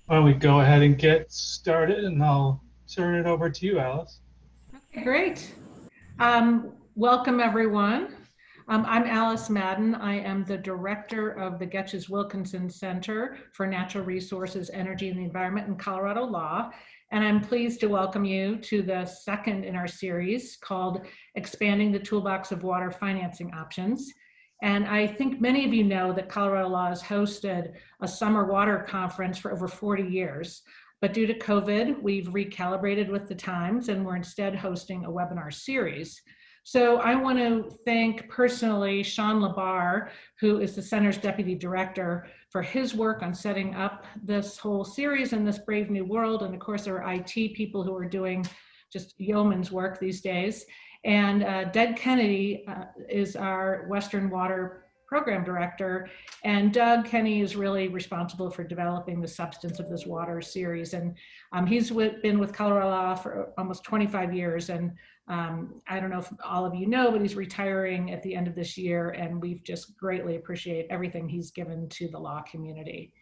Why don't we go ahead and get started, and I'll turn it over to you, Alice. Okay, great. Welcome, everyone. I'm Alice Madden. I am the director of the Getches-Wilkinson Center for Natural Resources, Energy, and the Environment in Colorado Law. And I'm pleased to welcome you to the second in our series called Expanding the Toolbox of Water Financing Options. And I think many of you know that Colorado Law has hosted a summer water conference for over 40 years. But due to COVID, we've recalibrated with the times and we're instead hosting a webinar series. So I want to thank personally Sean Labar, who is the center's deputy director, for his work on setting up this whole series in this brave new world. And of course, our IT people who are doing just yeoman's work these days. And Doug Kennedy is our Western Water Program Director, and Doug Kenny is really responsible for developing the substance of this water series. And he's been with Colorado Law for almost 25 years. And I don't know if all of you know, but he's retiring at the end of this year. And we've just greatly appreciate everything he's given to the law community.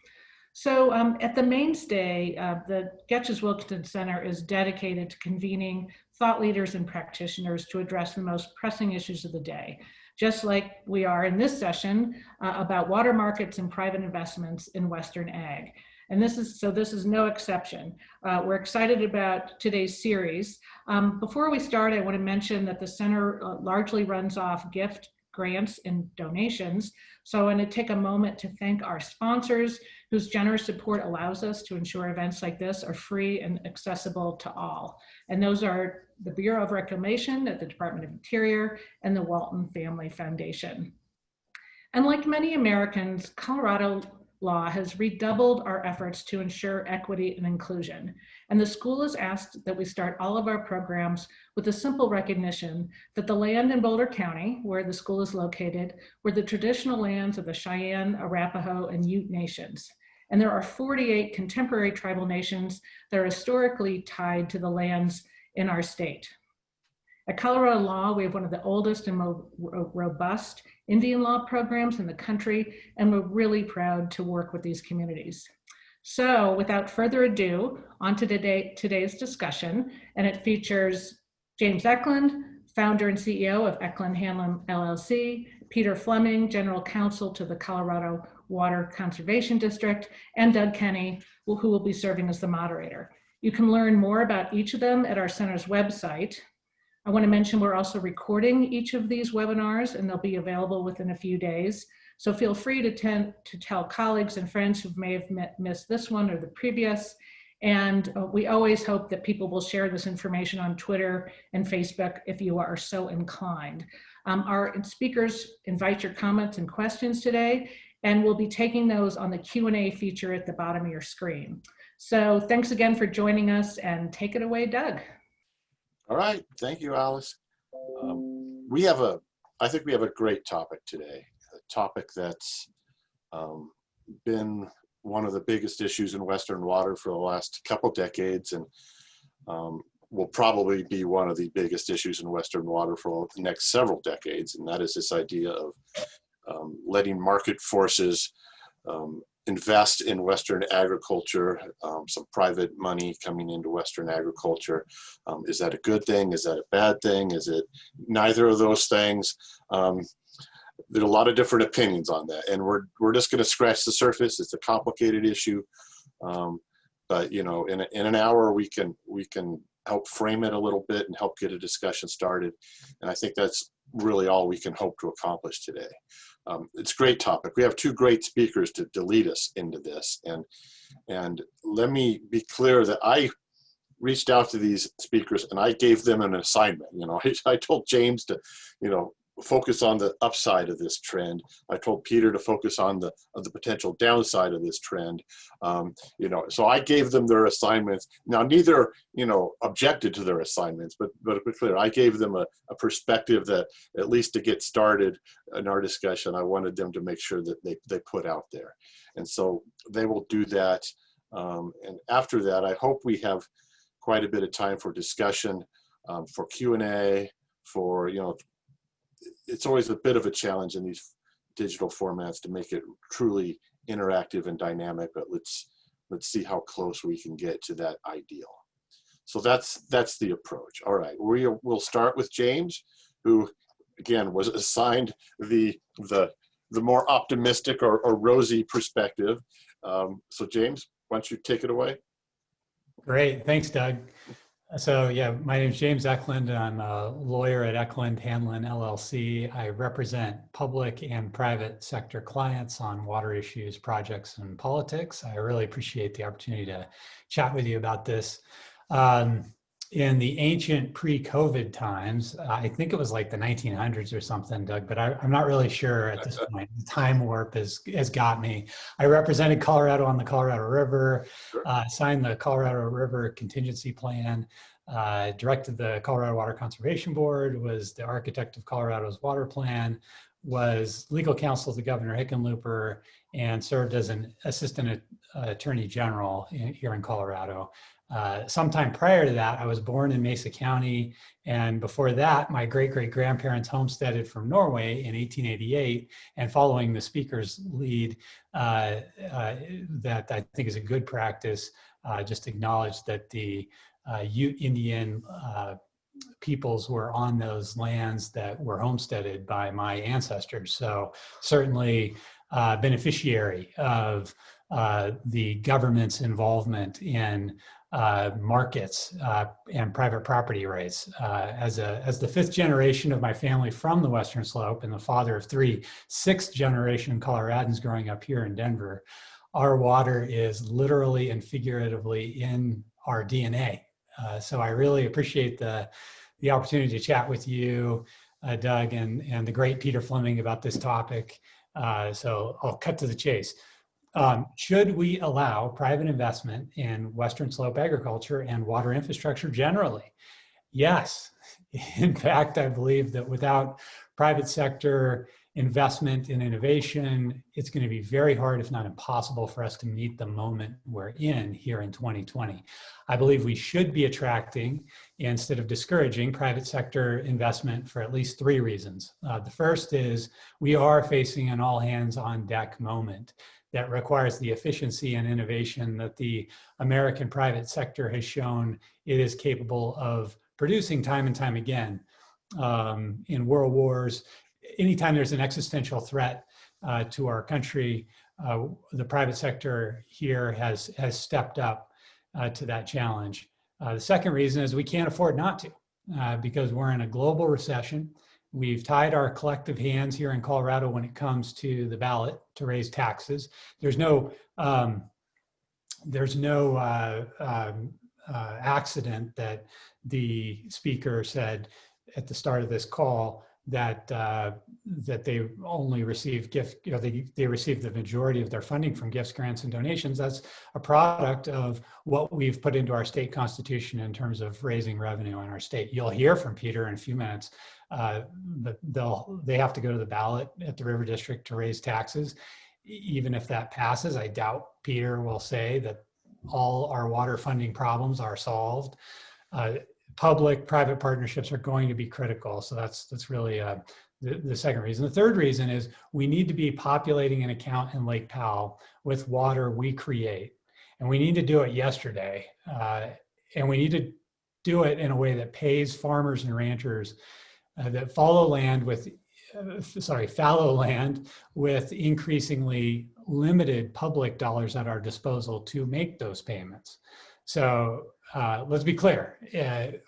So at the mainstay, the Getches-Wilkinson Center is dedicated to convening thought leaders and practitioners to address the most pressing issues of the day, just like we are in this session about water markets and private investments in Western ag. And this is no exception. We're excited about today's series. Before we start, I want to mention that the center largely runs off gift, grants, and donations. So I want to take a moment to thank our sponsors whose generous support allows us to ensure events like this are free and accessible to all. And those are the Bureau of Reclamation at the Department of Interior and the Walton Family Foundation. And like many Americans, Colorado law has redoubled our efforts to ensure equity and inclusion. And the school has asked that we start all of our programs with a simple recognition that the land in Boulder County, where the school is located, were the traditional lands of the Cheyenne, Arapaho, and Ute nations. And there are 48 contemporary tribal nations that are historically tied to the lands in our state. At Colorado Law, we have one of the oldest and most robust Indian law programs in the country, and we're really proud to work with these communities. So without further ado, on to today's discussion, and it features James Eklund, founder and CEO of Eklund Hanlon LLC, Peter Fleming, General Counsel to the Colorado Water Conservation District, and Doug Kenny, who will be serving as the moderator. You can learn more about each of them at our center's website. I want to mention we're also recording each of these webinars, and they'll be available within a few days. So feel free to tell colleagues and friends who may have missed this one or the previous. And we always hope that people will share this information on Twitter and Facebook if you are so inclined. Our speakers invite your comments and questions today, and we'll be taking those on the Q&A feature at the bottom of your screen. So thanks again for joining us, and take it away, Doug. All right, thank you, Alice. I think we have a great topic today, a topic that's been one of the biggest issues in Western water for the last couple decades, and will probably be one of the biggest issues in Western water for the next several decades, and that is this idea of letting market forces invest in Western agriculture, some private money coming into Western agriculture. Is that a good thing? Is that a bad thing? Is it neither of those things? There are a lot of different opinions on that, and we're just going to scratch the surface. It's a complicated issue, but you know, in an hour we can help frame it a little bit and help get a discussion started. And I think that's really all we can hope to accomplish today. It's a great topic. We have two great speakers to lead us into this. And let me be clear that I reached out to these speakers and I gave them an assignment. You know, I told James to, you know, focus on the upside of this trend. I told Peter to focus on the potential downside of this trend. You know, so I gave them their assignments. Now, neither, you know, objected to their assignments, but to be clear, I gave them a perspective that, at least to get started in our discussion, I wanted them to make sure that they put out there. And so they will do that. And after that, I hope we have quite a bit of time for discussion, for Q&A, for, you know, it's always a bit of a challenge in these digital formats to make it truly interactive and dynamic, but let's see how close we can get to that ideal. So that's the approach. All right, we'll start with James, who again was assigned the more optimistic or rosy perspective. So James, why don't you take it away? Great, thanks, Doug. So yeah, my name is James Eklund. I'm a lawyer at Eklund, Hanlon, LLC. I represent public and private sector clients on water issues, projects, and politics. I really appreciate the opportunity to chat with you about this. In the ancient pre-COVID times, I think it was like the 1900s or something, Doug, but I'm not really sure at this point. The time warp has got me. I represented Colorado on the Colorado River, signed the Colorado River Contingency Plan, directed the Colorado Water Conservation Board, was the architect of Colorado's water plan, was legal counsel to Governor Hickenlooper, and served as an assistant attorney general here in Colorado. Sometime prior to that, I was born in Mesa County, and before that, my great-great-grandparents homesteaded from Norway in 1888, and following the speaker's lead, that I think is a good practice, just acknowledge that the Ute Indian peoples were on those lands that were homesteaded by my ancestors. So certainly beneficiary of the government's involvement in markets and private property rights. As the fifth generation of my family from the Western Slope and the father of three, sixth generation Coloradans growing up here in Denver, our water is literally and figuratively in our DNA. So I really appreciate the opportunity to chat with you, Doug, and the great Peter Fleming about this topic. So I'll cut to the chase. Should we allow private investment in Western Slope agriculture and water infrastructure generally? Yes. In fact, I believe that without private sector investment in innovation, it's going to be very hard, if not impossible, for us to meet the moment we're in here in 2020. I believe we should be attracting instead of discouraging private sector investment for at least three reasons. The first is we are facing an all hands on deck moment that requires the efficiency and innovation that the American private sector has shown it is capable of producing time and time again. In world wars, anytime there's an existential threat to our country, the private sector here has stepped up to that challenge. The second reason is we can't afford not to, because we're in a global recession. We've tied our collective hands here in Colorado when it comes to the ballot to raise taxes. There's no accident that the speaker said at the start of this call that they only receive they receive the majority of their funding from gifts, grants, and donations. That's a product of what we've put into our state constitution in terms of raising revenue in our state. You'll hear from Peter in a few minutes, but they have to go to the ballot at the River District to raise taxes. Even if that passes, I doubt Peter will say that all our water funding problems are solved. Public-private partnerships are going to be critical. So that's really the second reason. The third reason is we need to be populating an account in Lake Powell with water we create. And we need to do it yesterday. And we need to do it in a way that pays farmers and ranchers that fallow land with increasingly limited public dollars at our disposal to make those payments. So let's be clear,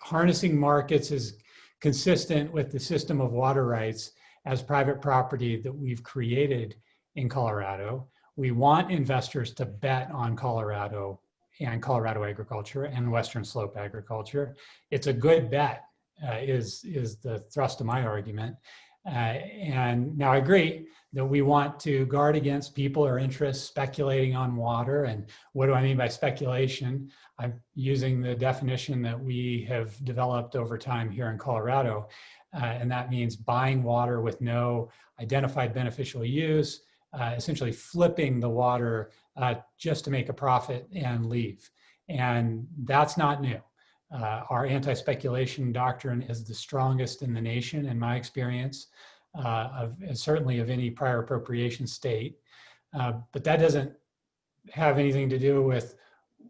harnessing markets is consistent with the system of water rights as private property that we've created in Colorado. We want investors to bet on Colorado and Colorado agriculture and Western Slope agriculture. It's a good bet, is the thrust of my argument. And now I agree that we want to guard against people or interests speculating on water. And what do I mean by speculation? I'm using the definition that we have developed over time here in Colorado. And that means buying water with no identified beneficial use, essentially flipping the water just to make a profit and leave. And that's not new. Our anti-speculation doctrine is the strongest in the nation, in my experience, certainly of any prior appropriation state. But that doesn't have anything to do with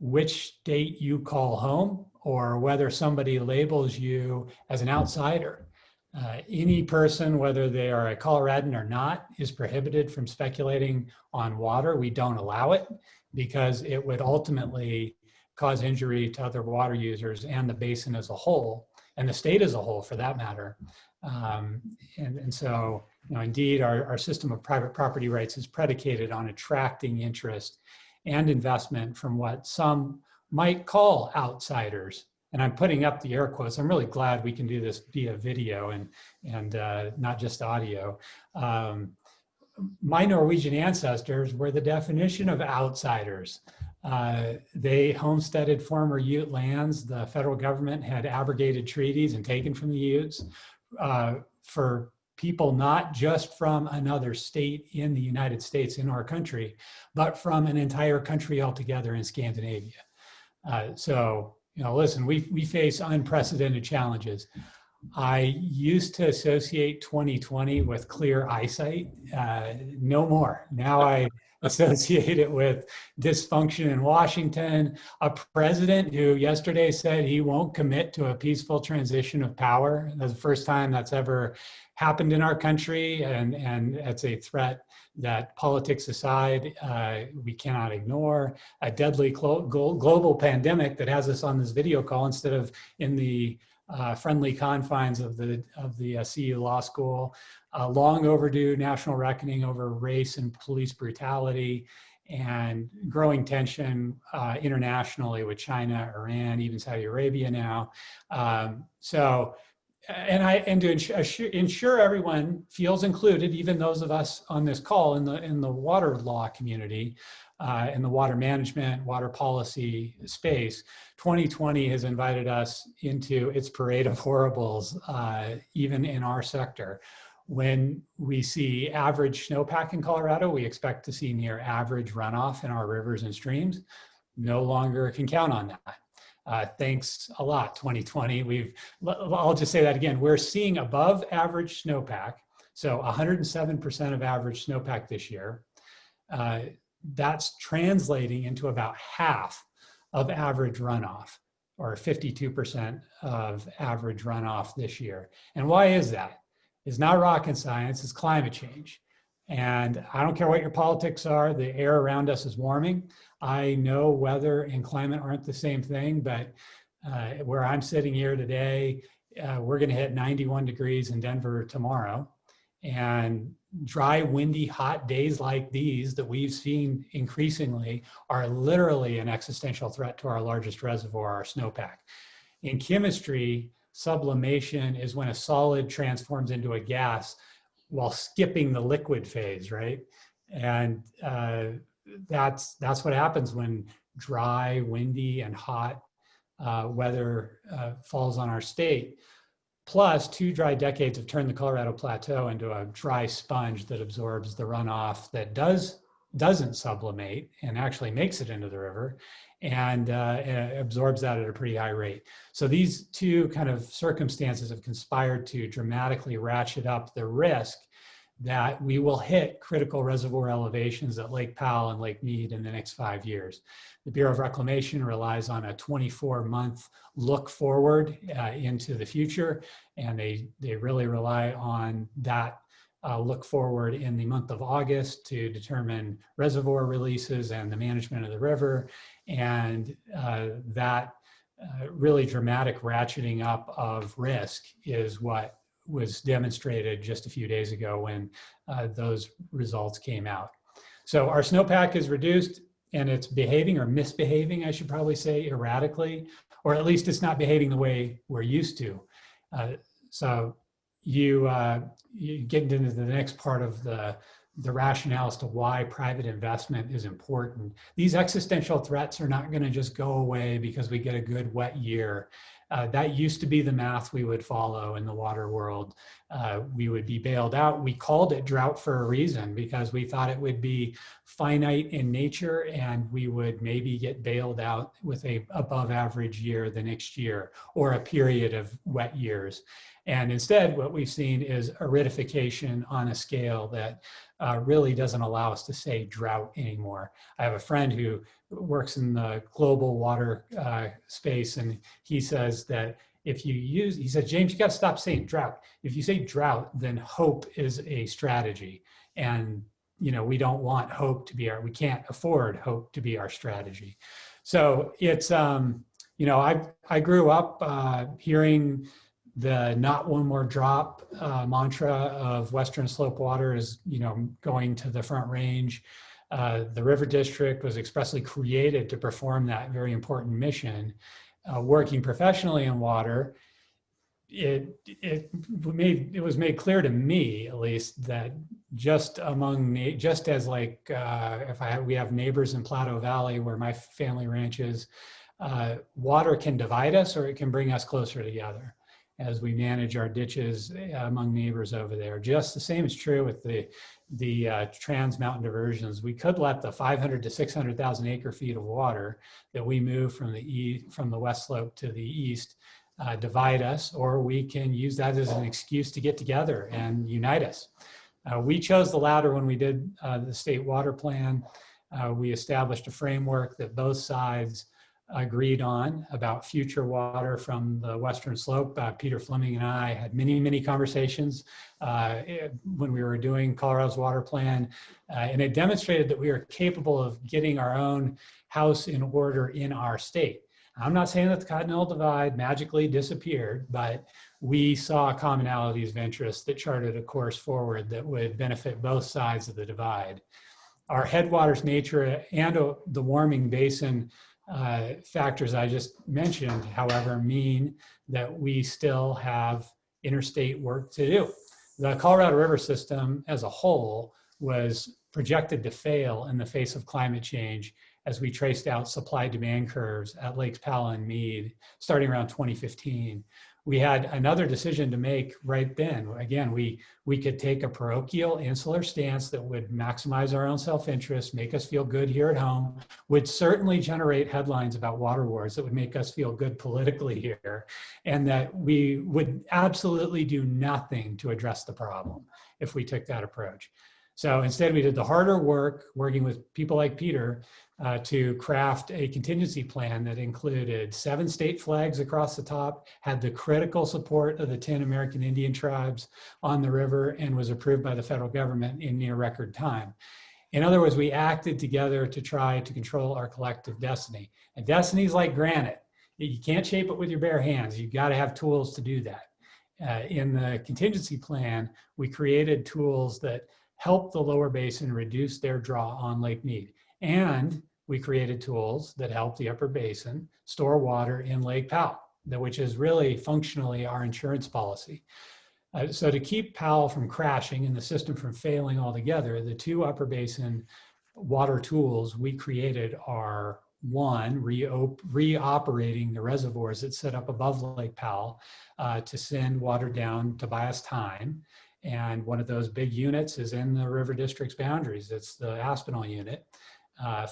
which state you call home or whether somebody labels you as an outsider. Any person, whether they are a Coloradan or not, is prohibited from speculating on water. We don't allow it because it would ultimately cause injury to other water users and the basin as a whole, and the state as a whole for that matter. And so, indeed, our system of private property rights is predicated on attracting interest and investment from what some might call outsiders. And I'm putting up the air quotes. I'm really glad we can do this via video and not just audio. My Norwegian ancestors were the definition of outsiders. They homesteaded former Ute lands. The federal government had abrogated treaties and taken from the Utes for people not just from another state in the United States, in our country, but from an entire country altogether in Scandinavia. So, listen, we face unprecedented challenges. I used to associate 2020 with clear eyesight. No more. Now I associate it with dysfunction in Washington, a president who yesterday said he won't commit to a peaceful transition of power. That's the first time that's ever happened in our country, and it's a threat that, politics aside, we cannot ignore. A deadly global pandemic that has us on this video call instead of in the friendly confines of the CU Law School. Long overdue national reckoning over race and police brutality, and growing tension internationally with China, Iran, even Saudi Arabia now. And to ensure everyone feels included, even those of us on this call in the water law community, in the water management, water policy space, 2020 has invited us into its parade of horribles, even in our sector. When we see average snowpack in Colorado, we expect to see near average runoff in our rivers and streams. No longer can count on that. Thanks a lot, 2020. I'll just say that again. We're seeing above average snowpack, so 107% of average snowpack this year. That's translating into about half of average runoff, or 52% of average runoff this year. And why is that? It's not rocket science, it's climate change. And I don't care what your politics are, the air around us is warming. I know weather and climate aren't the same thing, but where I'm sitting here today, we're gonna hit 91 degrees in Denver tomorrow. And dry, windy, hot days like these that we've seen increasingly are literally an existential threat to our largest reservoir, our snowpack. In chemistry, sublimation is when a solid transforms into a gas while skipping the liquid phase, right? And that's what happens when dry, windy, and hot weather falls on our state. Plus, 2 dry decades have turned the Colorado Plateau into a dry sponge that absorbs the runoff that doesn't sublimate and actually makes it into the river, and absorbs that at a pretty high rate. So these two kind of circumstances have conspired to dramatically ratchet up the risk that we will hit critical reservoir elevations at Lake Powell and Lake Mead in the next 5 years. The Bureau of Reclamation relies on a 24-month look forward into the future, and they really rely on that look forward in the month of August to determine reservoir releases and the management of the river. And that really dramatic ratcheting up of risk is what was demonstrated just a few days ago when those results came out. So our snowpack is reduced, and it's behaving, or misbehaving, I should probably say, erratically, or at least it's not behaving the way we're used to. So you get into the next part of the rationale as to why private investment is important. These existential threats are not going to just go away because we get a good wet year. That used to be the math we would follow in the water world. We would be bailed out. We called it drought for a reason, because we thought it would be finite in nature and we would maybe get bailed out with a above average year the next year, or a period of wet years. And instead, what we've seen is aridification on a scale that really doesn't allow us to say drought anymore. I have a friend who works in the global water space, and he says that if you use, he said, James, you got to stop saying drought. If you say drought, then hope is a strategy. And, you know, we don't want hope to be we can't afford hope to be our strategy. So it's, you know, I grew up hearing the not one more drop mantra of Western Slope water is, you know, going to the Front Range. The River District was expressly created to perform that very important mission. Working professionally in water, it was made clear to me, at least, that just as like we have neighbors in Plateau Valley where my family ranches, water can divide us or it can bring us closer together as we manage our ditches among neighbors over there. Just the same is true with the trans mountain diversions. We could let the 500 to 600,000 acre feet of water that we move from the west slope to the east divide us, or we can use that as an excuse to get together and unite us. We chose the latter when we did the state water plan. We established a framework that both sides agreed on about future water from the Western Slope. Peter Fleming and I had many, many conversations when we were doing Colorado's water plan, and it demonstrated that we are capable of getting our own house in order in our state. I'm not saying that the Continental Divide magically disappeared, but we saw commonalities of interest that charted a course forward that would benefit both sides of the divide. Our headwaters nature and the warming basin factors I just mentioned, however, mean that we still have interstate work to do. The Colorado River system as a whole was projected to fail in the face of climate change as we traced out supply-demand curves at Lakes Powell and Meade starting around 2015. We had another decision to make right then. Again, we could take a parochial insular stance that would maximize our own self-interest, make us feel good here at home, would certainly generate headlines about water wars that would make us feel good politically here, and that we would absolutely do nothing to address the problem if we took that approach. So instead, we did the harder work, working with people like Peter, to craft a contingency plan that included 7 state flags across the top, had the critical support of the 10 American Indian tribes on the river, and was approved by the federal government in near record time. In other words, we acted together to try to control our collective destiny. And destiny is like granite. You can't shape it with your bare hands. You've got to have tools to do that. In the contingency plan, we created tools that help the lower basin reduce their draw on Lake Mead. And we created tools that help the upper basin store water in Lake Powell, which is really functionally our insurance policy. So to keep Powell from crashing and the system from failing altogether, the 2 upper basin water tools we created are: 1, reoperating the reservoirs that sit up above Lake Powell to send water down to buy us time. And one of those big units is in the River District's boundaries. It's the Aspinall unit.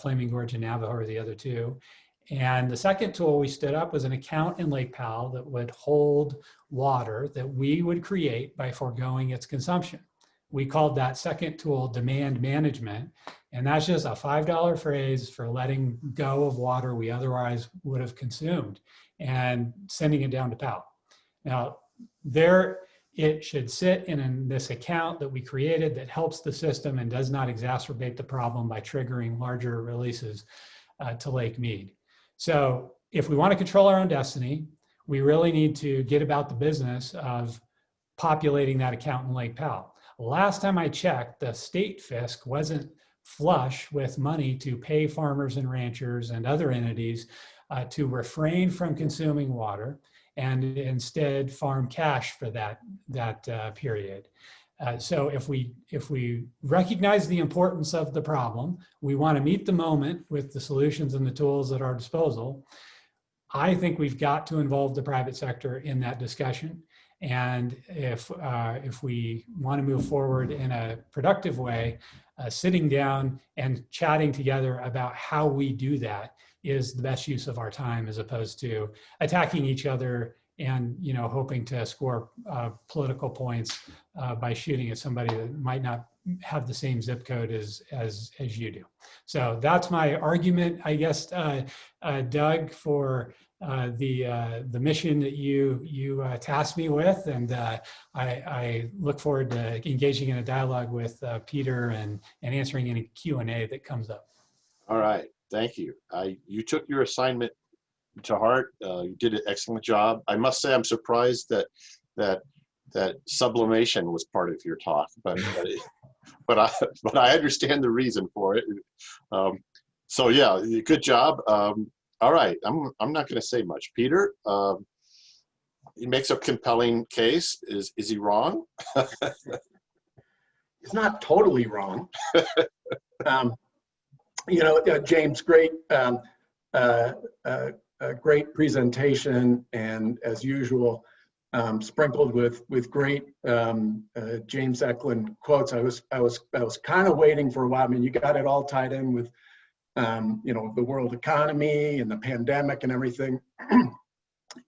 Flaming Gorge and Navajo are the other 2. And the second tool we stood up was an account in Lake Powell that would hold water that we would create by foregoing its consumption. We called that second tool demand management. And that's just a $5 phrase for letting go of water we otherwise would have consumed and sending it down to Powell. Now, it should sit in this account that we created that helps the system and does not exacerbate the problem by triggering larger releases to Lake Mead. So if we want to control our own destiny, we really need to get about the business of populating that account in Lake Powell. Last time I checked, the state fisc wasn't flush with money to pay farmers and ranchers and other entities to refrain from consuming water and instead farm cash for that period. So if we recognize the importance of the problem, we want to meet the moment with the solutions and the tools at our disposal. I think we've got to involve the private sector in that discussion. And if we want to move forward in a productive way, sitting down and chatting together about how we do that is the best use of our time, as opposed to attacking each other and hoping to score political points by shooting at somebody that might not have the same zip code as you do. So that's my argument, I guess, Doug, for the mission that you tasked me with, and I look forward to engaging in a dialogue with Peter and answering any Q&A that comes up. All right, thank you. You took your assignment to heart. You did an excellent job. I must say, I'm surprised that sublimation was part of your talk, but I understand the reason for it. So yeah, good job. All right, I'm not going to say much. Peter, he makes a compelling case. Is he wrong? It's not totally wrong. James, great presentation, and as usual, sprinkled with great James Eklund quotes. I was kind of waiting for a while. I mean, you got it all tied in with the world economy and the pandemic and everything,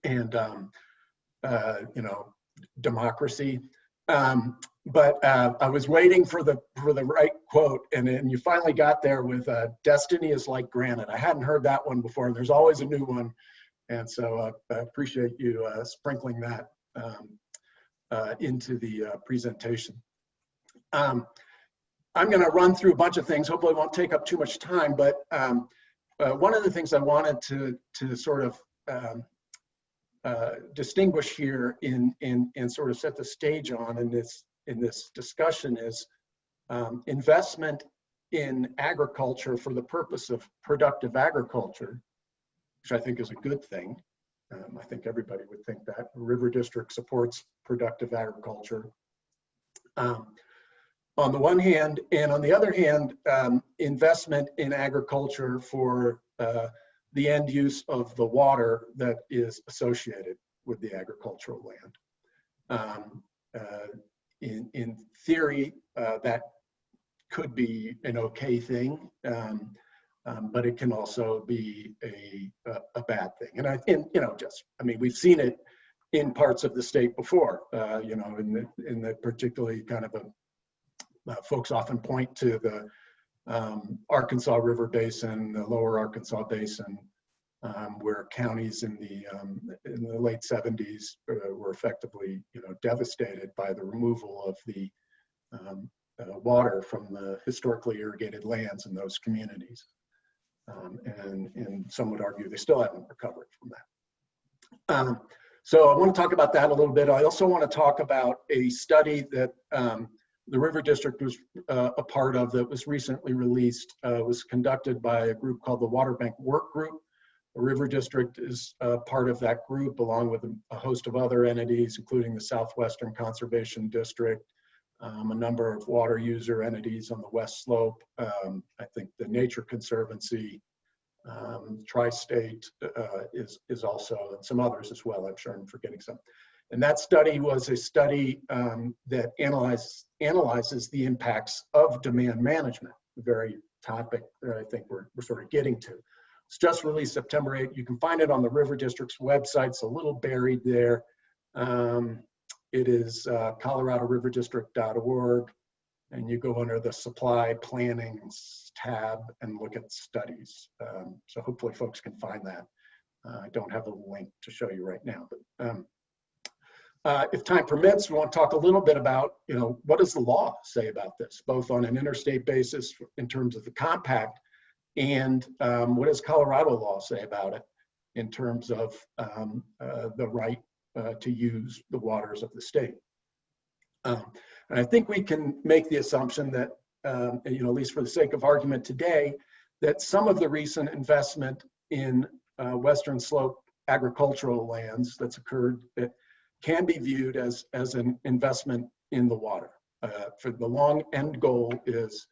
and democracy. But I was waiting for the right quote, and you finally got there with "Destiny is like granite." I hadn't heard that one before, and there's always a new one, and so I appreciate you sprinkling that into the presentation. I'm going to run through a bunch of things. Hopefully, it won't take up too much time. But one of the things I wanted to sort of distinguish here and sort of set the stage on in this discussion is investment in agriculture for the purpose of productive agriculture, which I think is a good thing. I think everybody would think that. River District supports productive agriculture on the one hand, and on the other hand, investment in agriculture for the end use of the water that is associated with the agricultural land. In theory, that could be an okay thing, but it can also be a bad thing. And we've seen it in parts of the state before. In the particularly kind of folks often point to the Arkansas River Basin, the lower Arkansas Basin, where counties in the late 70s were effectively devastated by the removal of the water from the historically irrigated lands in those communities. And some would argue they still haven't recovered from that. So I want to talk about that a little bit. I also want to talk about a study that the River District was a part of that was recently released. Was conducted by a group called the Water Bank Work Group. The River District is part of that group, along with a host of other entities, including the Southwestern Conservation District, a number of water user entities on the West Slope, I think the Nature Conservancy, Tri-State is also, and some others as well. I'm sure I'm forgetting some. And that study was a study that analyzes the impacts of demand management, the very topic that I think we're sort of getting to. It's just released September 8th. You can find it on the River District's website. It's a little buried there. It is coloradoriverdistrict.org, and you go under the supply planning tab and look at studies. So hopefully folks can find that. I don't have a link to show you right now, but if time permits, we want to talk a little bit about, what does the law say about this, both on an interstate basis in terms of the compact, and what does Colorado law say about it in terms of the right to use the waters of the state. And I think we can make the assumption that, at least for the sake of argument today, that some of the recent investment in Western Slope agricultural lands that's occurred that can be viewed as an investment in the water. For the long end goal is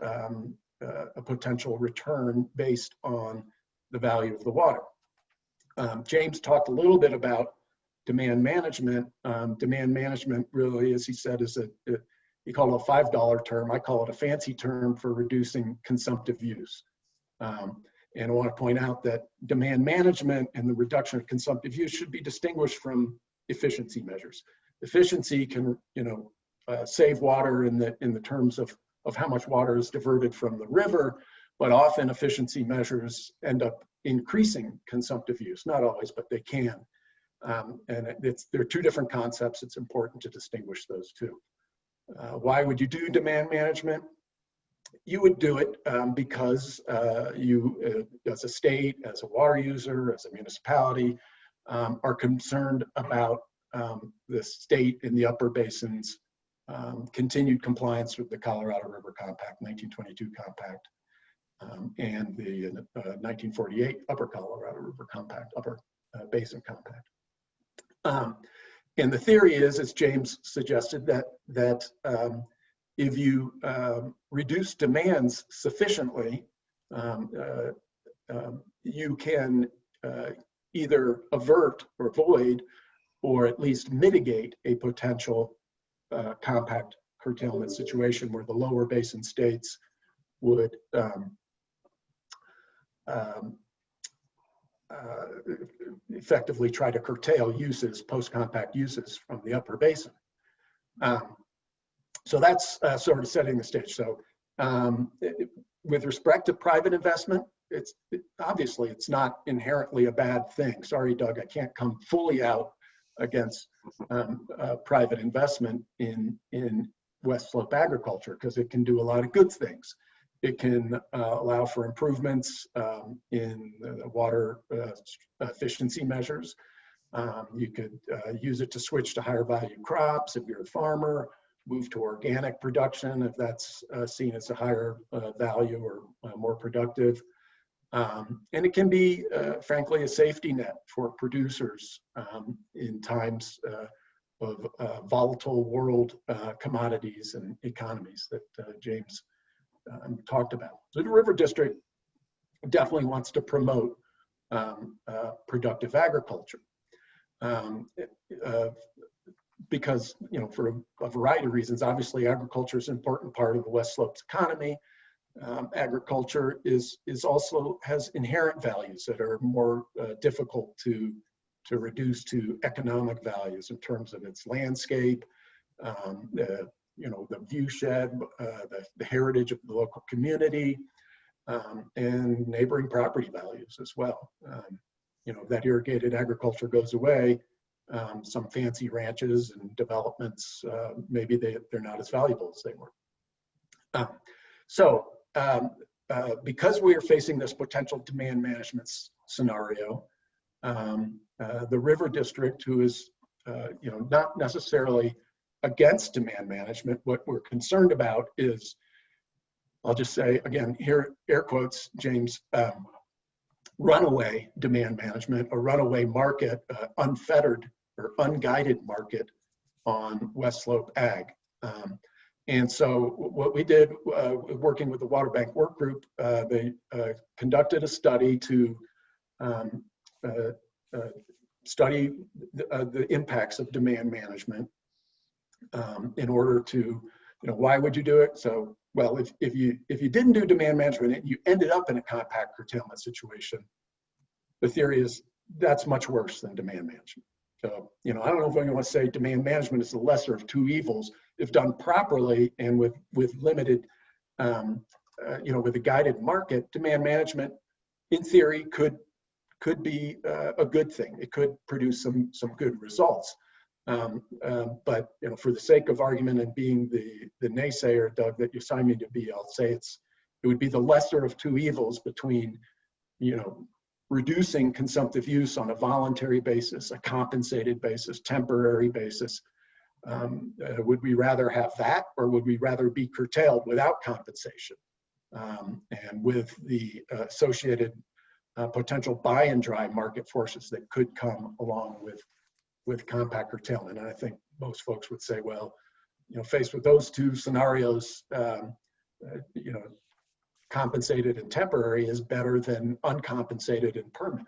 a potential return based on the value of the water. James talked a little bit about demand management. Demand management really, as he said, is he called it a $5 term. I call it a fancy term for reducing consumptive use. And I want to point out that demand management and the reduction of consumptive use should be distinguished from efficiency measures. Efficiency can, save water in the terms of how much water is diverted from the river, but often efficiency measures end up increasing consumptive use. Not always, but they can. And they're two different concepts. It's important to distinguish those two. Why would you do demand management? You would do it because you, as a state, as a water user, as a municipality, are concerned about the state and the upper basins continued compliance with the Colorado River Compact, 1922 Compact, and the 1948 Upper Colorado River Compact, Upper Basin Compact. And the theory is, as James suggested, that if you reduce demands sufficiently, you can either avert or avoid, or at least mitigate a potential compact curtailment situation where the lower basin states would effectively try to curtail uses, post-compact uses from the upper basin. So that's sort of setting the stage. So with respect to private investment, obviously it's not inherently a bad thing. Sorry, Doug, I can't come fully out against private investment in West Slope agriculture, because it can do a lot of good things. It can allow for improvements in the water efficiency measures. You could use it to switch to higher value crops if you're a farmer, move to organic production if that's seen as a higher value or more productive. And it can be, frankly, a safety net for producers in times of volatile world commodities and economies that James talked about. So the River District definitely wants to promote productive agriculture because, for a variety of reasons. Obviously, agriculture is an important part of the West Slope's economy. Agriculture also has inherent values that are more difficult to reduce to economic values in terms of its landscape, the view shed, the heritage of the local community, and neighboring property values as well. That irrigated agriculture goes away, some fancy ranches and developments, maybe they're not as valuable as they were. Because we are facing this potential demand management scenario, the River District, who is not necessarily against demand management, what we're concerned about is, I'll just say again, here, air quotes, James, runaway demand management, a runaway market, unfettered or unguided market on West Slope ag. And so what we did, working with the Water Bank Work Group, they conducted a study to study the impacts of demand management in order to, why would you do it? So, well, if you didn't do demand management and you ended up in a compact curtailment situation, the theory is that's much worse than demand management. So, I don't know if I want to say demand management is the lesser of two evils. If done properly and with limited, with a guided market, demand management, in theory, could be a good thing. It could produce some good results. But for the sake of argument and being the naysayer, Doug, that you assigned me to be, I'll say it would be the lesser of two evils between, reducing consumptive use on a voluntary basis, a compensated basis, temporary basis. Would we rather have that, or would we rather be curtailed without compensation and with the associated potential buy and dry market forces that could come along with compact curtailment? And I think most folks would say, well, faced with those two scenarios, compensated and temporary is better than uncompensated and permanent.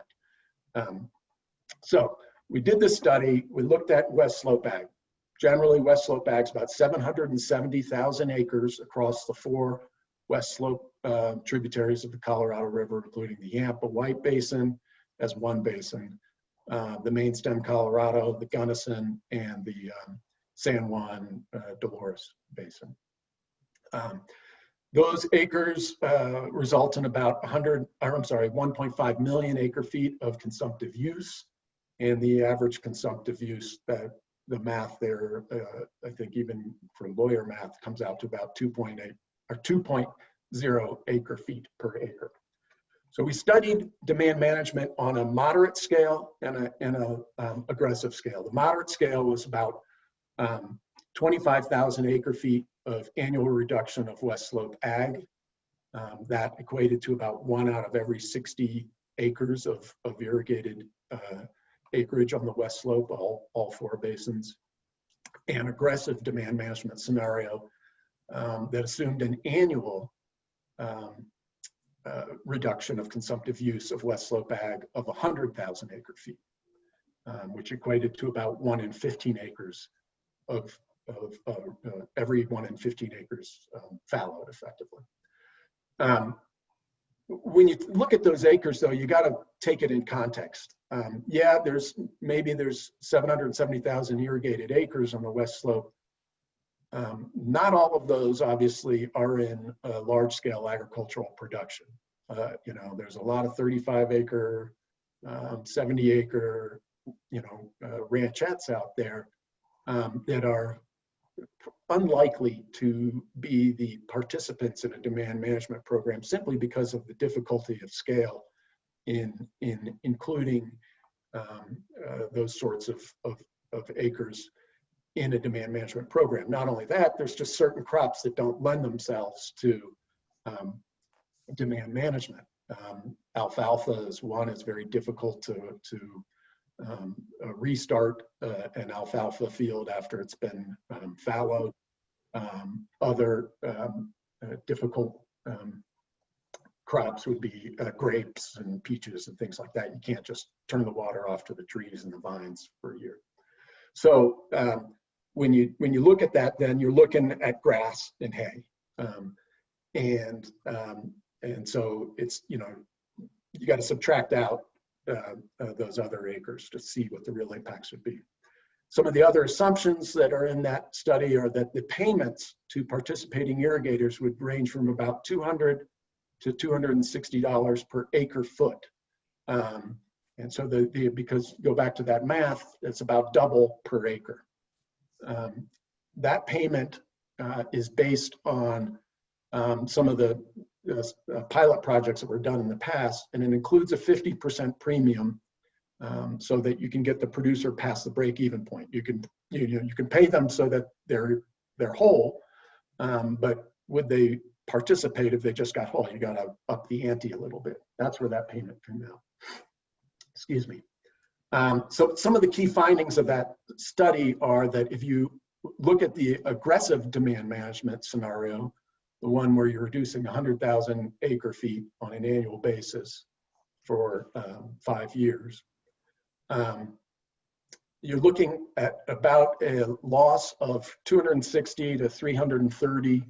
So we did this study. We looked at West Slope Ag. Generally, West Slope Ag is about 770,000 acres across the 4 West Slope tributaries of the Colorado River, including the Yampa White Basin as one basin, the main stem Colorado, the Gunnison, and the San Juan Dolores Basin. Those acres result in about 1.5 million acre feet of consumptive use, and the average consumptive use, that the math there, I think even for lawyer math, comes out to about 2.8 or 2.0 acre feet per acre. So we studied demand management on a moderate scale and a aggressive scale. The moderate scale was about 25,000 acre feet of annual reduction of West Slope Ag. That equated to about 1 out of every 60 acres of irrigated acreage on the West Slope, all 4 basins. An aggressive demand management scenario that assumed an annual reduction of consumptive use of West Slope Ag of 100,000 acre feet, which equated to about 1 in 15 acres of every 1 in 15 acres fallowed effectively. When you look at those acres, though, you got to take it in context. Yeah, there's 770,000 irrigated acres on the West Slope. Not all of those, obviously, are in large-scale agricultural production. You know, there's a lot of 35-acre, 70-acre, ranchettes out there that are unlikely to be the participants in a demand management program simply because of the difficulty of scale in including those sorts of acres in a demand management program. Not only that, there's just certain crops that don't lend themselves to demand management. Alfalfa is one. It's very difficult to restart an alfalfa field after it's been fallowed. Other difficult crops would be grapes and peaches and things like that. You can't just turn the water off to the trees and the vines for a year. So when you look at that, then you're looking at grass and hay, and so it's, you got to subtract out those other acres to see what the real impacts would be. Some of the other assumptions that are in that study are that the payments to participating irrigators would range from about $200 to $260 per acre foot. And so because go back to that math, it's about double per acre. That payment is based on some of the pilot projects that were done in the past, and it includes a 50% premium so that you can get the producer past the break-even point. You can pay them so that they're whole, but would they participate if they just got whole? You got to up the ante a little bit. That's where that payment came out. Excuse me. So some of the key findings of that study are that if you look at the aggressive demand management scenario, the one where you're reducing 100,000 acre feet on an annual basis for 5 years, you're looking at about a loss of 260 to 330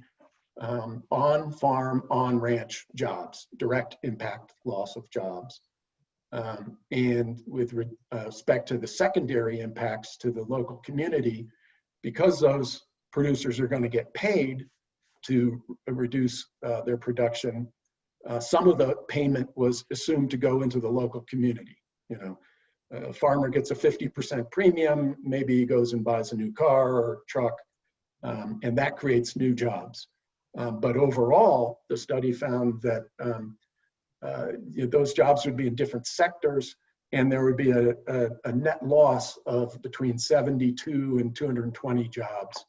on-farm, on-ranch jobs, direct impact loss of jobs. And with respect to the secondary impacts to the local community, because those producers are going to get paid to reduce their production, some of the payment was assumed to go into the local community. A farmer gets a 50% premium, maybe he goes and buys a new car or truck, and that creates new jobs. But overall, the study found that those jobs would be in different sectors, and there would be a net loss of between 72 and 220 jobs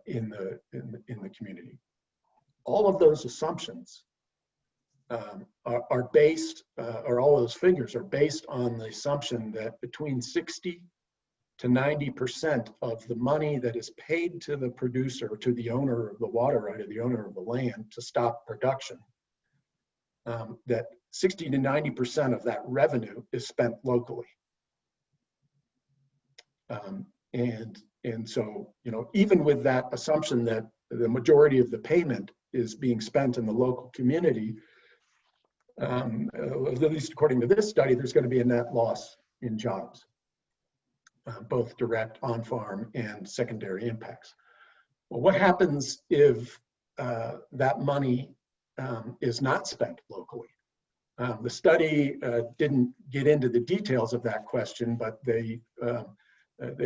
in the community. All of those assumptions are based, or all those figures are based on the assumption that between 60 to 90% of the money that is paid to the producer, to the owner of the water right, or the owner of the land to stop production, that 60 to 90% of that revenue is spent locally. And so, you know, even with that assumption that the majority of the payment is being spent in the local community, at least according to this study, there's going to be a net loss in jobs, both direct on-farm and secondary impacts. Well, what happens if that money is not spent locally? The study didn't get into the details of that question, but they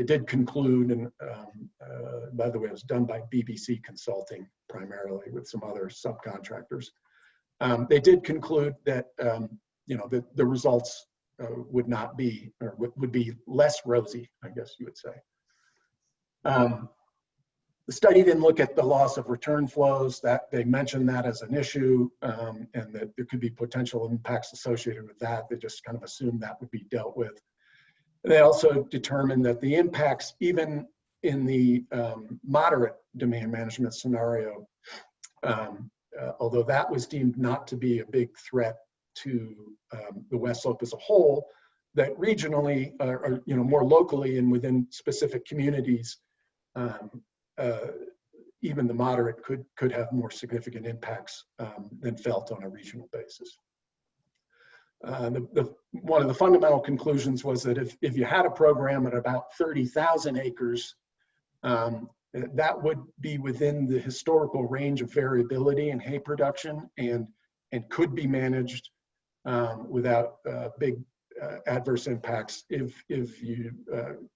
did conclude, and by the way, it was done by BBC Consulting primarily with some other subcontractors. They did conclude that you know, the results would not be, or would be less rosy, I guess you would say. The study didn't look at the loss of return flows. That they mentioned that as an issue, and that there could be potential impacts associated with that. They just kind of assumed that would be dealt with. They also determined that the impacts, even in the moderate demand management scenario, although that was deemed not to be a big threat to the West Slope as a whole, that regionally, or you know, more locally and within specific communities, even the moderate could have more significant impacts than felt on a regional basis. One of the fundamental conclusions was that if you had a program at about 30,000 acres, that would be within the historical range of variability in hay production and could be managed without big adverse impacts if you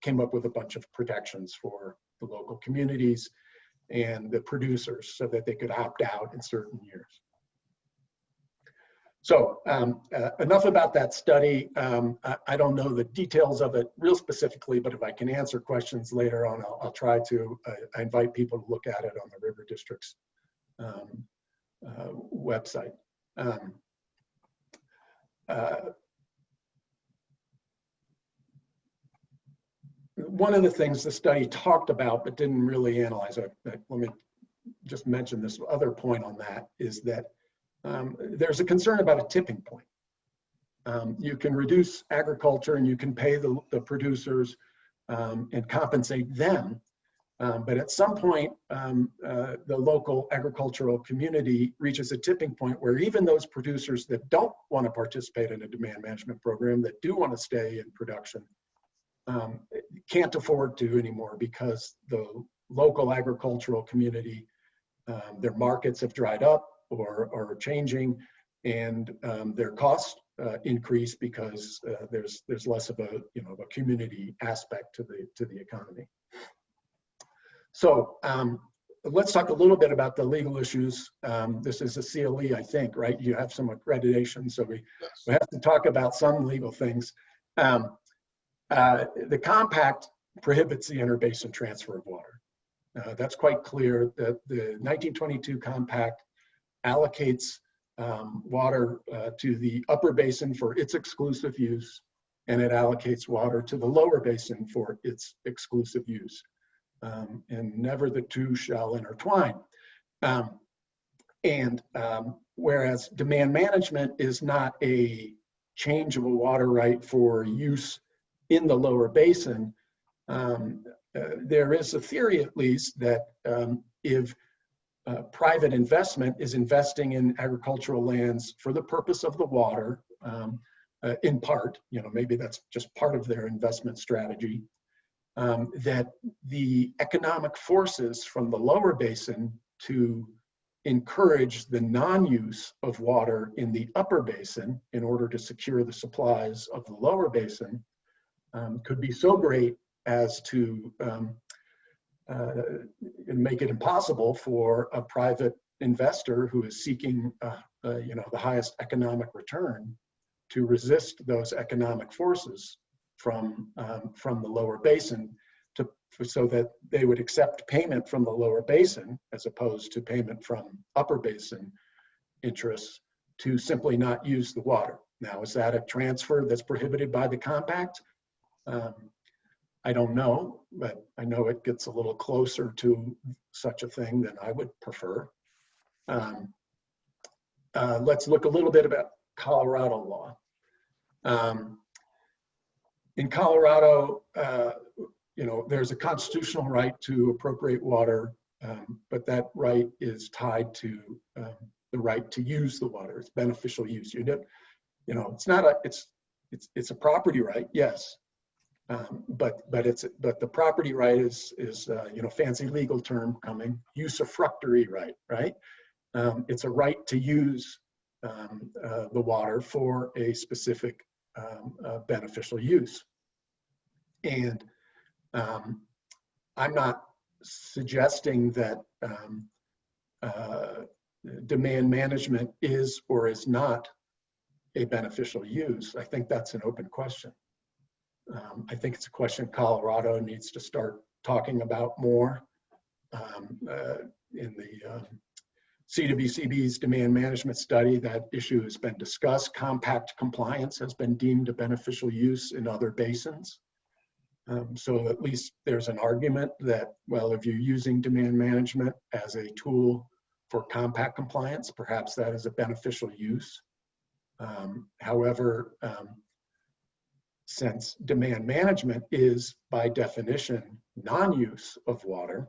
came up with a bunch of protections for the local communities and the producers so that they could opt out in certain years. So enough about that study. I don't know the details of it real specifically, but if I can answer questions later on, I'll try to. I invite people to look at it on the River District's website. One of the things the study talked about but didn't really analyze, let me just mention this other point on that, is that there's a concern about a tipping point. You can reduce agriculture and you can pay the producers and compensate them, but at some point the local agricultural community reaches a tipping point where even those producers that don't want to participate in a demand management program, that do want to stay in production, can't afford to anymore because the local agricultural community, their markets have dried up or are changing, and their costs increase because there's less of a a community aspect to the economy. So let's talk a little bit about the legal issues. This is a CLE, I think, right? You have some accreditation, so we have to talk about some legal things. The compact prohibits the interbasin transfer of water. That's quite clear that the 1922 compact allocates water to the upper basin for its exclusive use, and it allocates water to the lower basin for its exclusive use. And never the two shall intertwine. Whereas demand management is not a change of a water right for use in the lower basin, there is a theory at least that if private investment is investing in agricultural lands for the purpose of the water, in part, maybe that's just part of their investment strategy, that the economic forces from the lower basin to encourage the non-use of water in the upper basin in order to secure the supplies of the lower basin could be so great as to make it impossible for a private investor who is seeking the highest economic return to resist those economic forces from the lower basin, so that they would accept payment from the lower basin as opposed to payment from upper basin interests to simply not use the water. Now, is that a transfer that's prohibited by the compact? I don't know, but I know it gets a little closer to such a thing than I would prefer. let's look a little bit about Colorado law. In Colorado, there's a constitutional right to appropriate water, but that right is tied to the right to use the water. It's beneficial use. It's not a, it's a property right, yes, but the property right is fancy legal term coming, usufructuary right, right? It's a right to use the water for a specific beneficial use. And I'm not suggesting that demand management is or is not a beneficial use. I think that's an open question. I think it's a question Colorado needs to start talking about more. In the CWCB's demand management study, that issue has been discussed. Compact compliance has been deemed a beneficial use in other basins. So at least there's an argument that, well, if you're using demand management as a tool for compact compliance, perhaps that is a beneficial use. However, since demand management is by definition non-use of water,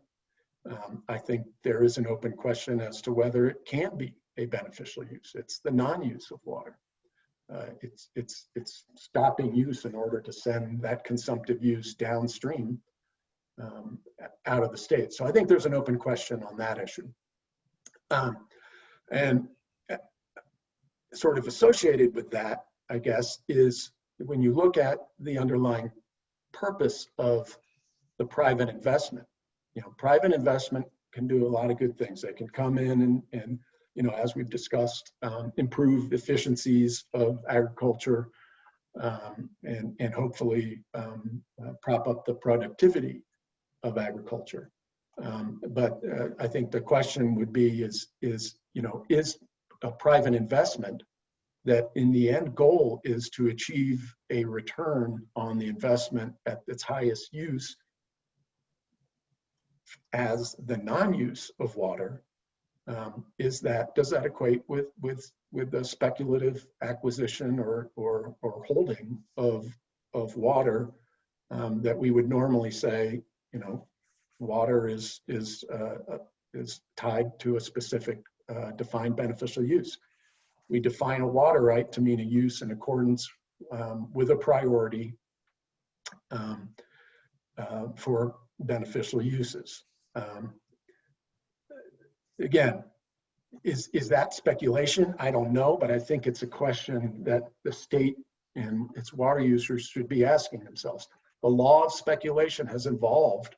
I think there is an open question as to whether it can be a beneficial use. It's the non-use of water. It's stopping use in order to send that consumptive use downstream out of the state. So I think there's an open question on that issue. And sort of associated with that, I guess, is when you look at the underlying purpose of the private investment. Private investment can do a lot of good things. They can come in and as we've discussed, improve efficiencies of agriculture and hopefully prop up the productivity of agriculture. But I think the question would be is a private investment that in the end goal is to achieve a return on the investment at its highest use as the non-use of water, does that equate with the speculative acquisition or holding of water that we would normally say, water is tied to a specific defined beneficial use. We define a water right to mean a use in accordance with a priority for beneficial uses. Again, is that speculation? I don't know, but I think it's a question that the state and its water users should be asking themselves. The law of speculation has evolved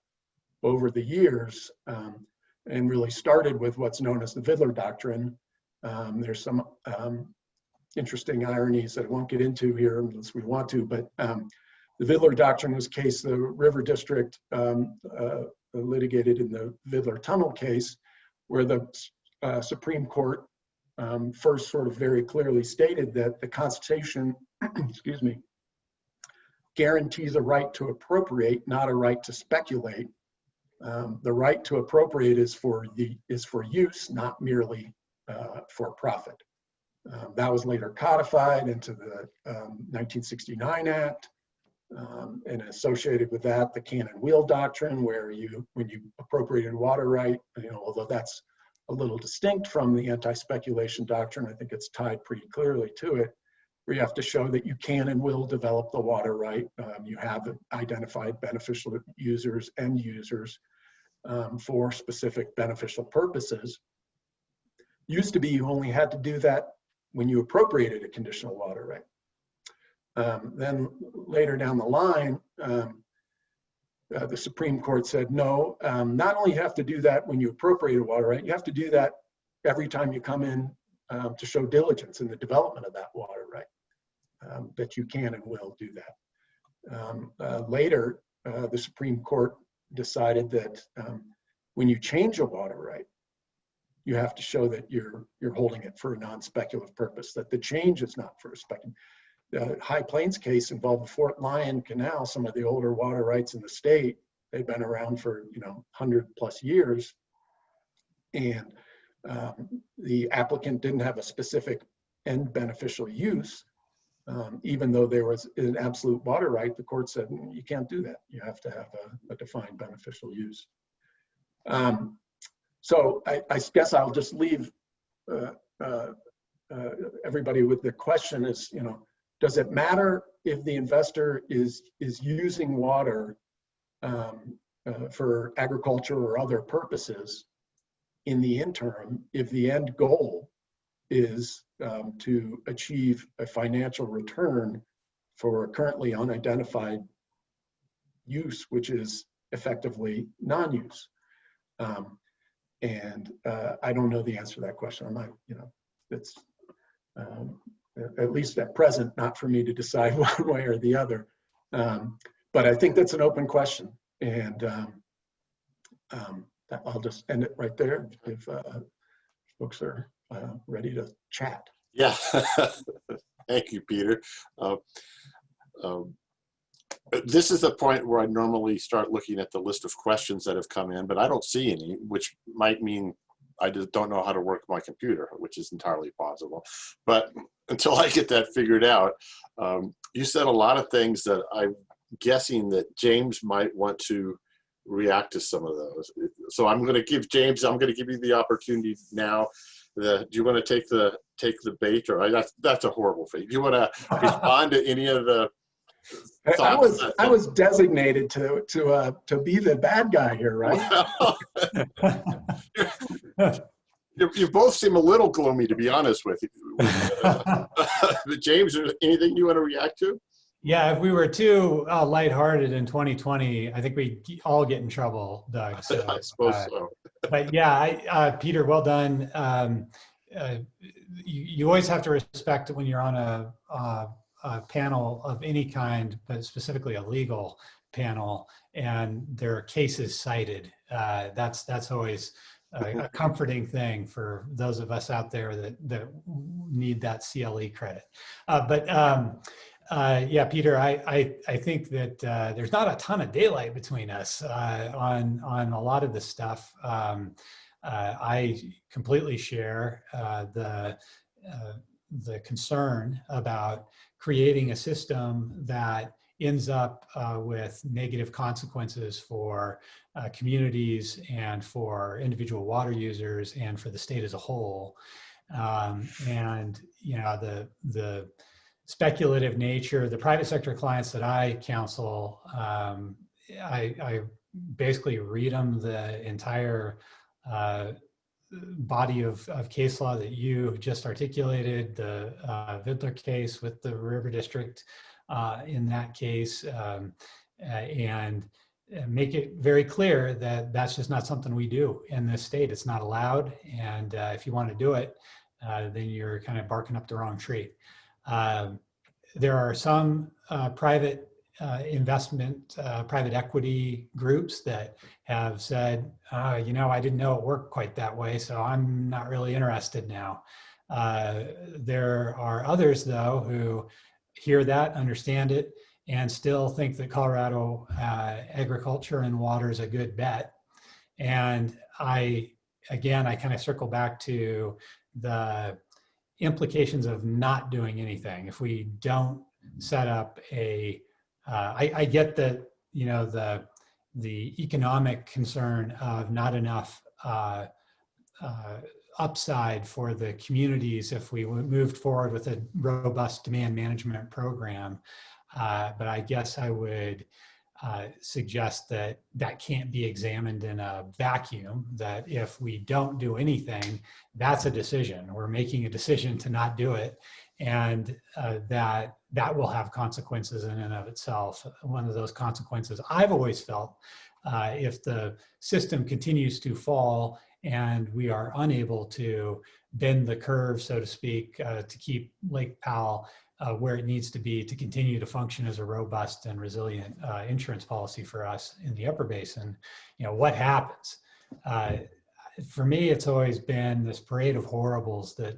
over the years and really started with what's known as the Fiddler Doctrine. There's some interesting ironies that I won't get into here unless we want to, but the Fiddler Doctrine was a case the River District litigated in the Fiddler Tunnel case, where the Supreme Court first sort of very clearly stated that the Constitution, excuse me, guarantees a right to appropriate, not a right to speculate. The right to appropriate is for use, not merely for profit. That was later codified into the 1969 Act, and associated with that, the Cannon Wheel Doctrine, where when you appropriated water right, although that's a little distinct from the anti-speculation doctrine, I think it's tied pretty clearly to it, where you have to show that you can and will develop the water right. You have identified beneficial users, end users, for specific beneficial purposes. Used to be you only had to do that when you appropriated a conditional water right. Then later down the line, the Supreme Court said, no, not only you have to do that when you appropriate a water right, you have to do that every time you come in to show diligence in the development of that water right, that you can and will do that. Later, the Supreme Court decided that when you change a water right, you have to show that you're holding it for a non-speculative purpose, that the change is not for a speculative. The High Plains case involved the Fort Lyon Canal, some of the older water rights in the state. They've been around for 100+ years, and the applicant didn't have a specific end beneficial use, even though there was an absolute water right, the court said, you can't do that. You have to have a defined beneficial use. So I guess I'll just leave everybody with the question is, does it matter if the investor is using water for agriculture or other purposes in the interim, if the end goal is to achieve a financial return for a currently unidentified use, which is effectively non-use? And I don't know the answer to that question. I'm not, it's at least at present, not for me to decide one way or the other. But I think that's an open question. And I'll just end it right there if folks are ready to chat. Yeah, thank you, Peter. This is the point where I normally start looking at the list of questions that have come in, but I don't see any, which might mean I just don't know how to work my computer, which is entirely possible. But until I get that figured out, you said a lot of things that I'm guessing that James might want to react to some of those. So I'm going to give James, I'm going to give you the opportunity now. Do you want to take the bait, or that's a horrible thing? Do you want to respond to any of the thoughts? I was designated to be the bad guy here, right? You both seem a little gloomy, to be honest with you. But James, anything you want to react to? Yeah, if we were too lighthearted in 2020, I think we'd all get in trouble, Doug. So, I suppose so. But yeah, Peter, well done. You always have to respect when you're on a panel of any kind, but specifically a legal panel, and there are cases cited. That's always a comforting thing for those of us out there that need that CLE credit. Yeah, Peter, I think that there's not a ton of daylight between us on a lot of this stuff. I completely share the concern about creating a system that ends up with negative consequences for communities and for individual water users and for the state as a whole. And the speculative nature, the private sector clients that I counsel, I basically read them the entire body of case law that you just articulated, the Fiddler case with the River District in that case, and make it very clear that that's just not something we do in this state. It's not allowed. And if you want to do it, then you're kind of barking up the wrong tree. There are some private investment, private equity groups that have said, I didn't know it worked quite that way, so I'm not really interested now. There are others, though, who hear that, understand it, and still think that Colorado agriculture and water is a good bet. And I kind of circle back to the implications of not doing anything. If we don't set up I get that, the economic concern of not enough upside for the communities if we moved forward with a robust demand management program. But I guess I would suggest that can't be examined in a vacuum, that if we don't do anything, that's a decision. We're making a decision to not do it. And that will have consequences in and of itself. One of those consequences I've always felt, if the system continues to fall and we are unable to bend the curve, so to speak, to keep Lake Powell where it needs to be to continue to function as a robust and resilient insurance policy for us in the Upper Basin, what happens? For me, it's always been this parade of horribles, that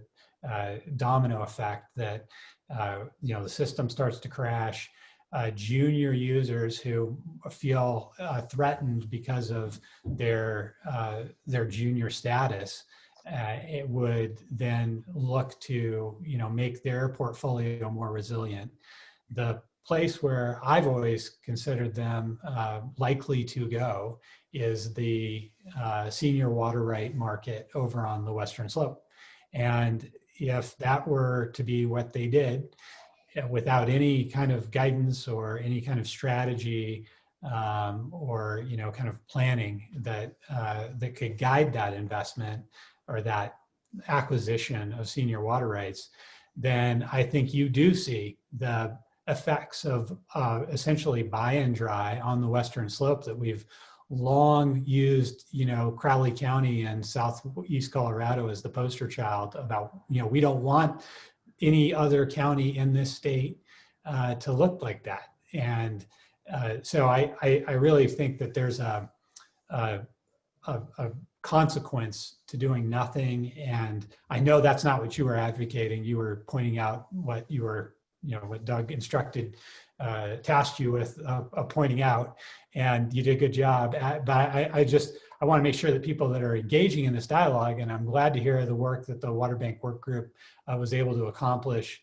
domino effect, that the system starts to crash. Junior users who feel threatened because of their junior status it would then look to, make their portfolio more resilient. The place where I've always considered them likely to go is the senior water right market over on the Western Slope. And if that were to be what they did, without any kind of guidance or any kind of strategy or kind of planning that that could guide that investment or that acquisition of senior water rights, then I think you do see the effects of essentially buy and dry on the Western Slope that we've long used, Crowley County and Southeast Colorado as the poster child about, we don't want any other county in this state to look like that. And so I really think that there's a consequence to doing nothing. And I know that's not what you were advocating. You were pointing out what you were, what Doug tasked you with pointing out, and you did a good job. But I want to make sure that people that are engaging in this dialogue, and I'm glad to hear the work that the Water Bank Work Group was able to accomplish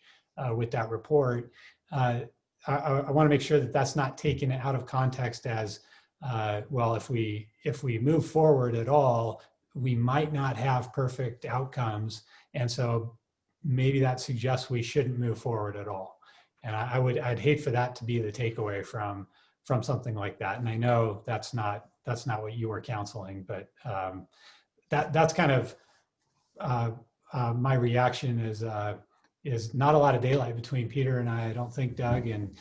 with that report. I want to make sure that that's not taken out of context as, well, if we move forward at all, we might not have perfect outcomes. And so maybe that suggests we shouldn't move forward at all. And I'd hate for that to be the takeaway from something like that. And I know that's not what you were counseling, but that's kind of my reaction is not a lot of daylight between Peter and I. I don't think Doug and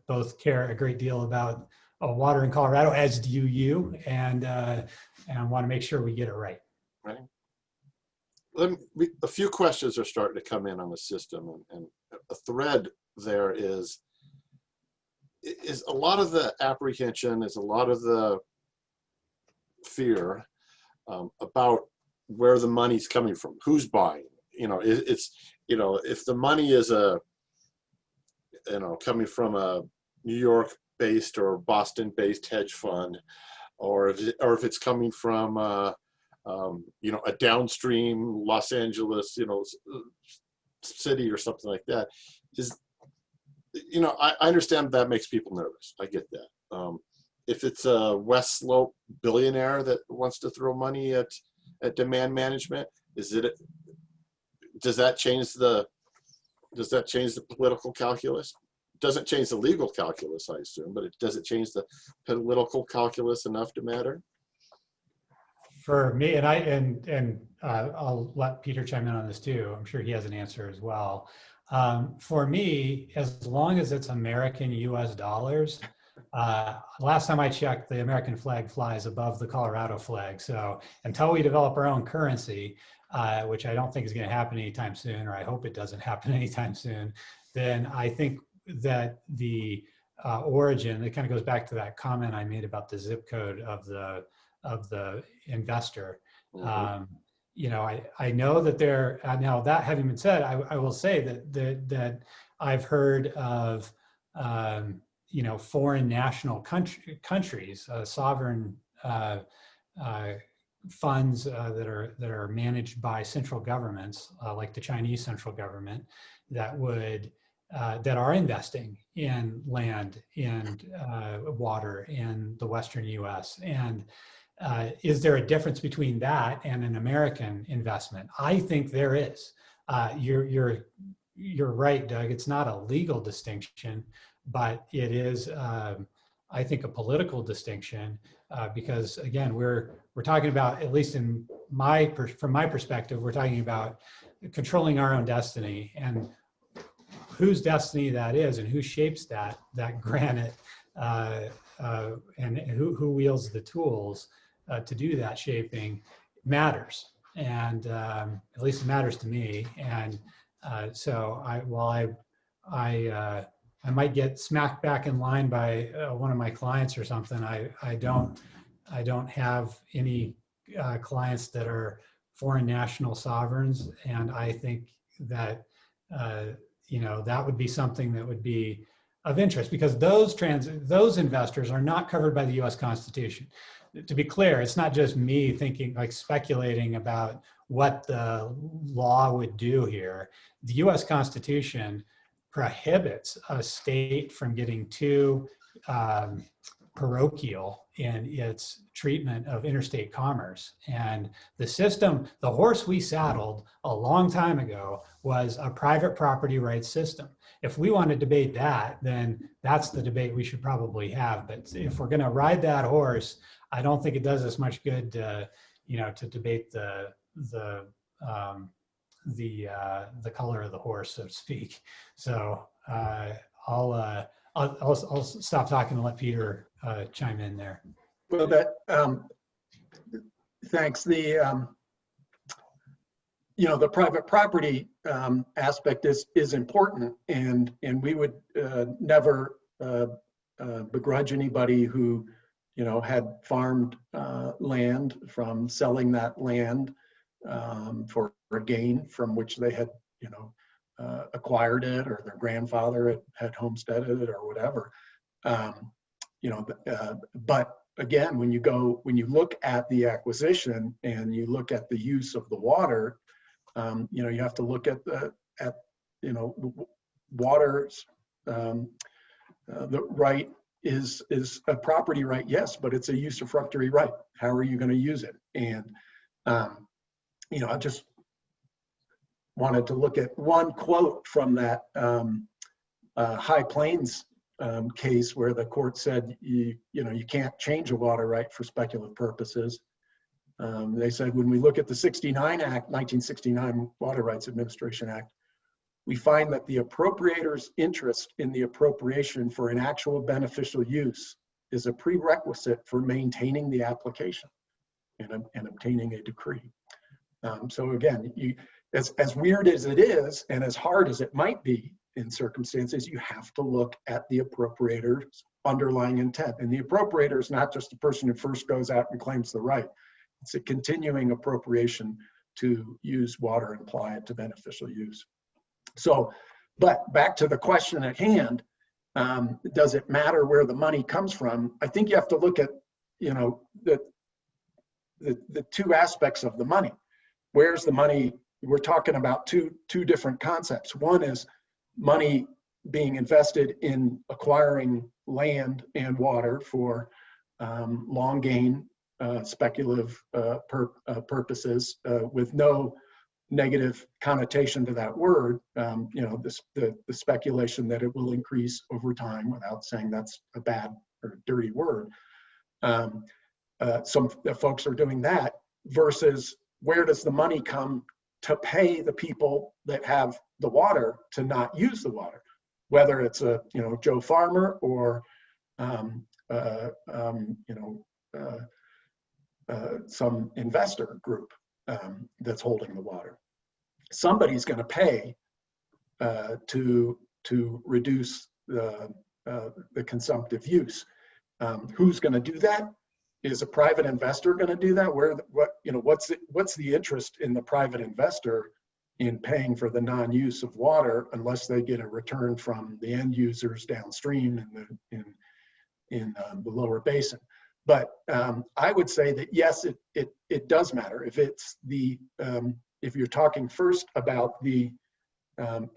both care a great deal about water in Colorado, as do you, and I want to make sure we get it right. Right. A few questions are starting to come in on the system, and a thread there is a lot of the apprehension, is a lot of the fear about where the money's coming from, who's buying. It's if the money is coming from a New York-based or Boston-based hedge fund, or if it's coming from a downstream Los Angeles city or something like that, I understand that makes people nervous. I get that. If it's a West Slope billionaire that wants to throw money at demand management, does that change the political calculus? It doesn't change the legal calculus, I assume, but does it change the political calculus enough to matter? For me, and I'll let Peter chime in on this too. I'm sure he has an answer as well. For me, as long as it's American US dollars, last time I checked, the American flag flies above the Colorado flag. So until we develop our own currency, which I don't think is going to happen anytime soon, or I hope it doesn't happen anytime soon, then I think that the origin, it kind of goes back to that comment I made about the zip code of the investor. Mm-hmm. I know that there, now that having been said, I will say that I've heard of, foreign national countries, sovereign funds that are managed by central governments, like the Chinese central government, that are investing in land and water in the Western U.S. And is there a difference between that and an American investment? I think there is. You're right, Doug. It's not a legal distinction, but it is, I think, a political distinction because, again, we're talking about, at least from my perspective, we're talking about controlling our own destiny and whose destiny that is and who shapes that granite and who wields the tools to do that shaping matters. And at least it matters to me. And so I might get smacked back in line by one of my clients or something. I don't have any clients that are foreign national sovereigns, and I think that that would be something that would be of interest because those investors are not covered by the U.S. Constitution. To be clear, it's not just me thinking, like speculating about what the law would do here. The US Constitution prohibits a state from getting too parochial in its treatment of interstate commerce. And the system, the horse we saddled a long time ago was a private property rights system. If we want to debate that, then that's the debate we should probably have. But if we're going to ride that horse, I don't think it does us much good to, to debate the color of the horse, so to speak. So I'll stop talking and let Peter chime in there. Well, thanks. The private property aspect is important, and we would never begrudge anybody who had farmed land from selling that land for a gain from which they had acquired it, or their grandfather had homesteaded it, or whatever. But again, when you look at the acquisition and you look at the use of the water, you have to look at water's the right is a property right, yes, but it's a usufructory right. How are you going to use it? And I just wanted to look at one quote from that High Plains case where the court said you can't change a water right for speculative purposes. They said, when we look at the 1969 Water Rights Administration Act, we find that the appropriator's interest in the appropriation for an actual beneficial use is a prerequisite for maintaining the application and obtaining a decree. So again, as weird as it is, and as hard as it might be in circumstances, you have to look at the appropriator's underlying intent. And the appropriator is not just the person who first goes out and claims the right. It's a continuing appropriation to use water and apply it to beneficial use. So, but back to the question at hand, does it matter where the money comes from? I think you have to look at, the two aspects of the money. Where's the money? We're talking about two different concepts. One is money being invested in acquiring land and water for long gain, speculative purposes, with no negative connotation to that word. The speculation that it will increase over time, without saying that's a bad or dirty word. Some folks are doing that, versus where does the money come to pay the people that have the water to not use the water, whether it's a Joe Farmer or some investor group that's holding the water. Somebody's going to pay to reduce the consumptive use. Who's going to do that? Is a private investor going to do that? What's the interest in the private investor in paying for the non-use of water unless they get a return from the end users downstream in the lower basin? But I would say that yes, it does matter. If it's if you're talking first about the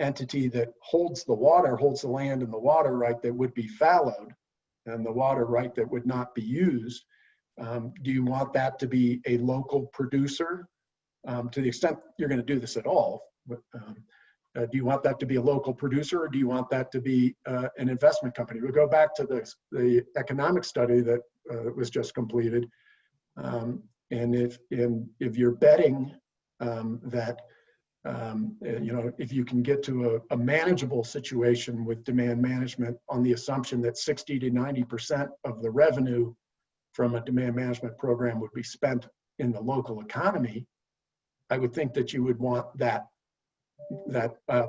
entity that holds the land and the water right that would be fallowed, and the water right that would not be used, do you want that to be a local producer? To the extent you're going to do this at all, do you want that to be a local producer, or do you want that to be an investment company? We'll go back to the economic study that was just completed. And if you're betting that if you can get to a manageable situation with demand management on the assumption that 60 to 90% of the revenue from a demand management program would be spent in the local economy, I would think that you would want that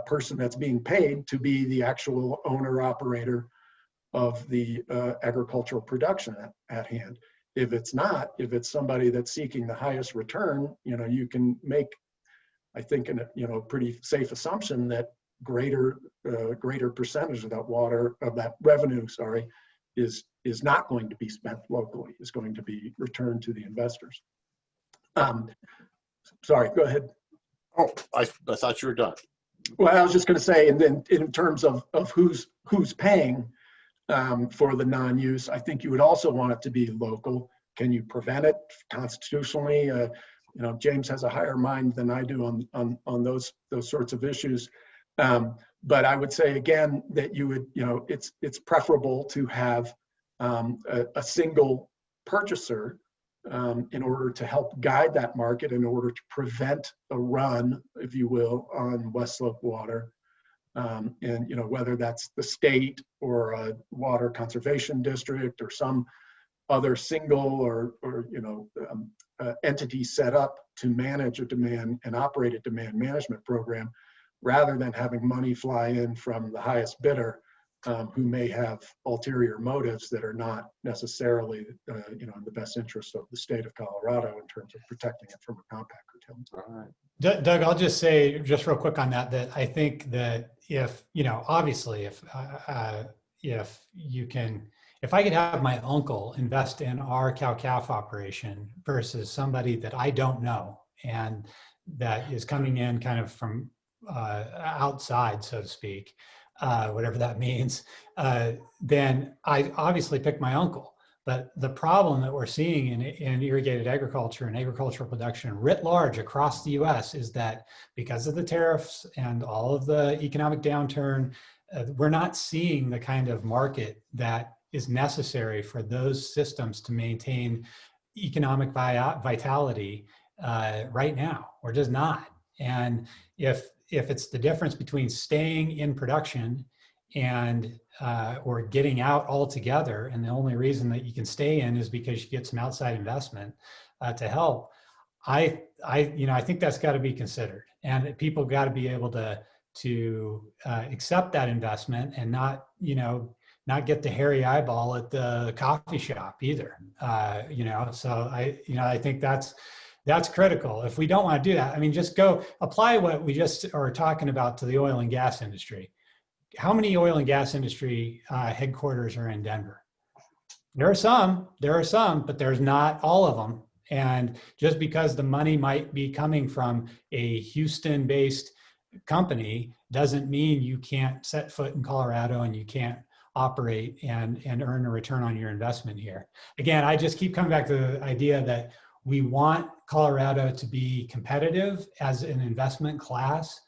person that's being paid to be the actual owner operator of the agricultural production at hand. If it's not, if it's somebody that's seeking the highest return, you can make, I think, a pretty safe assumption that greater percentage of that revenue, is not going to be spent locally, is going to be returned to the investors. Sorry, go ahead. Oh, I thought you were done. Well, I was just going to say, and then in terms of who's paying for the non-use, I think you would also want it to be local. Can you prevent it constitutionally? You know, James has a higher mind than I do on those sorts of issues. But I would say again that you would, you know, it's preferable to have a single purchaser in order to help guide that market, in order to prevent a run, if you will, on West Slope water. And, you know, whether that's the state or a water conservation district or some other single or you know, entity set up to manage a demand and operate a demand management program, rather than having money fly in from the highest bidder, who may have ulterior motives that are not necessarily, you know, in the best interest of the state of Colorado in terms of protecting it from a compact curtailment. All right. Doug, I'll just say just real quick on that, that I think that if, you know, obviously if you can, if I could have my uncle invest in our cow-calf operation versus somebody that I don't know and that is coming in kind of from outside, so to speak, whatever that means, then I obviously pick my uncle. But the problem that we're seeing in irrigated agriculture and agricultural production writ large across the US is that because of the tariffs and all of the economic downturn, we're not seeing the kind of market that is necessary for those systems to maintain economic vitality right now. We're just not. And if it's the difference between staying in production and or getting out altogether, and the only reason that you can stay in is because you get some outside investment to help, I think that's got to be considered, and people got to be able to accept that investment and not get the hairy eyeball at the coffee shop either. So I think that's critical. If we don't want to do that, I mean, just go apply what we just are talking about to the oil and gas industry. How many oil and gas industry headquarters are in Denver? There are some, but there's not all of them. And just because the money might be coming from a Houston-based company doesn't mean you can't set foot in Colorado and you can't operate and earn a return on your investment here. Again, I just keep coming back to the idea that we want Colorado to be competitive as an investment class.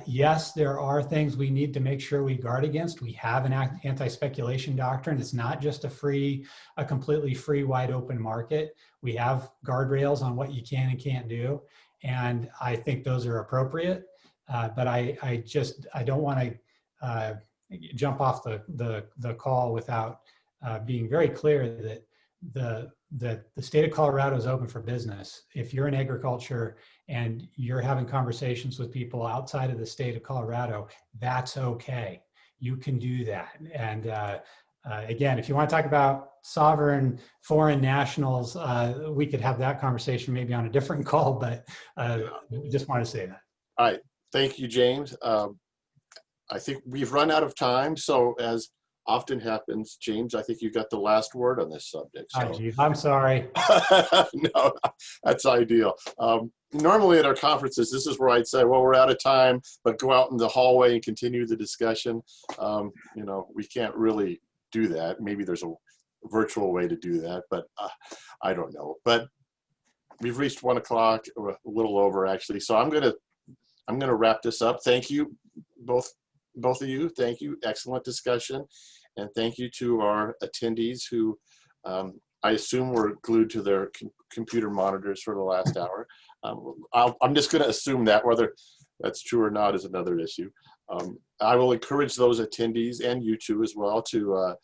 Yes, there are things we need to make sure we guard against. We have an anti-speculation doctrine. It's not just a completely free, wide open market. We have guardrails on what you can and can't do. And I think those are appropriate. But I don't want to jump off the call without being very clear that the state of Colorado is open for business. If you're in agriculture and you're having conversations with people outside of the state of Colorado, that's okay. You can do that. And again, if you want to talk about sovereign foreign nationals, we could have that conversation maybe on a different call, but just want to say that. All right. Thank you, James. I think we've run out of time. So as often happens, James, I think you got the last word on this subject. So. Oh, geez, I'm sorry. No, that's ideal. Normally at our conferences, this is where I'd say, well, we're out of time, but go out in the hallway and continue the discussion. We can't really do that. Maybe there's a virtual way to do that, but I don't know. But we've reached 1 o'clock, or a little over actually. So I'm gonna wrap this up. Thank you, both of you. Thank you. Excellent discussion. And thank you to our attendees who I assume were glued to their computer monitors for the last hour. I'm just going to assume that. Whether that's true or not is another issue. I will encourage those attendees, and you too as well, to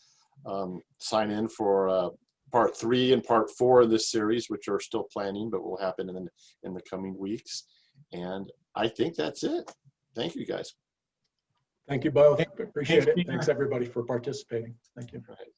sign in for part 3 and part 4 of this series, which are still planning, but will happen in the coming weeks. And I think that's it. Thank you, guys. Thank you both. Appreciate it. Thanks everybody for participating. Thank you. Right.